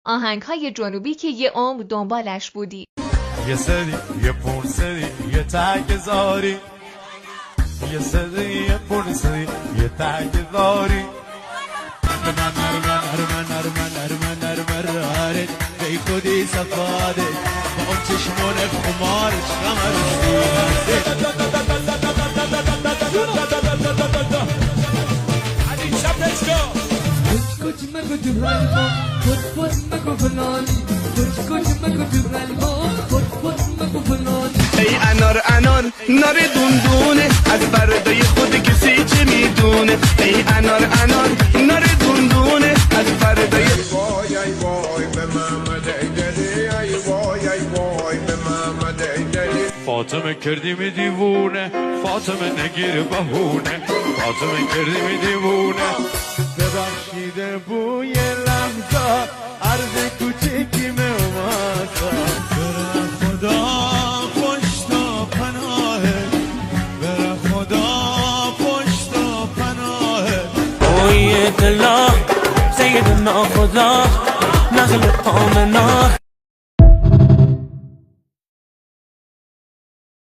آهنگ‌های جنوبی که یه عمر دنبالش بودی. یه سری یه پونسری یه تگذاری، یه سری یه پونسری یه تگذاری. ای خودی صفاده با اون چشمون خمارش ای انار انار نار دوندونه، از فردای خود کسی چه میدونه. ای انار انار نار دوندونه، از فردای وای ای وای به محمد ایدری، ای وای ای وای به محمد ایدری. فاطمه کردیم دیوونه، فاطمه نگیر بهونه، فاطمه کردیم دیوونه. ببخشیده بوی لحظه عرض کوچیکی اومد. بره خدا پشت و پناهه، بره خدا پشت و پناهه. اوی دلا سیدنا خدا نقل پامنا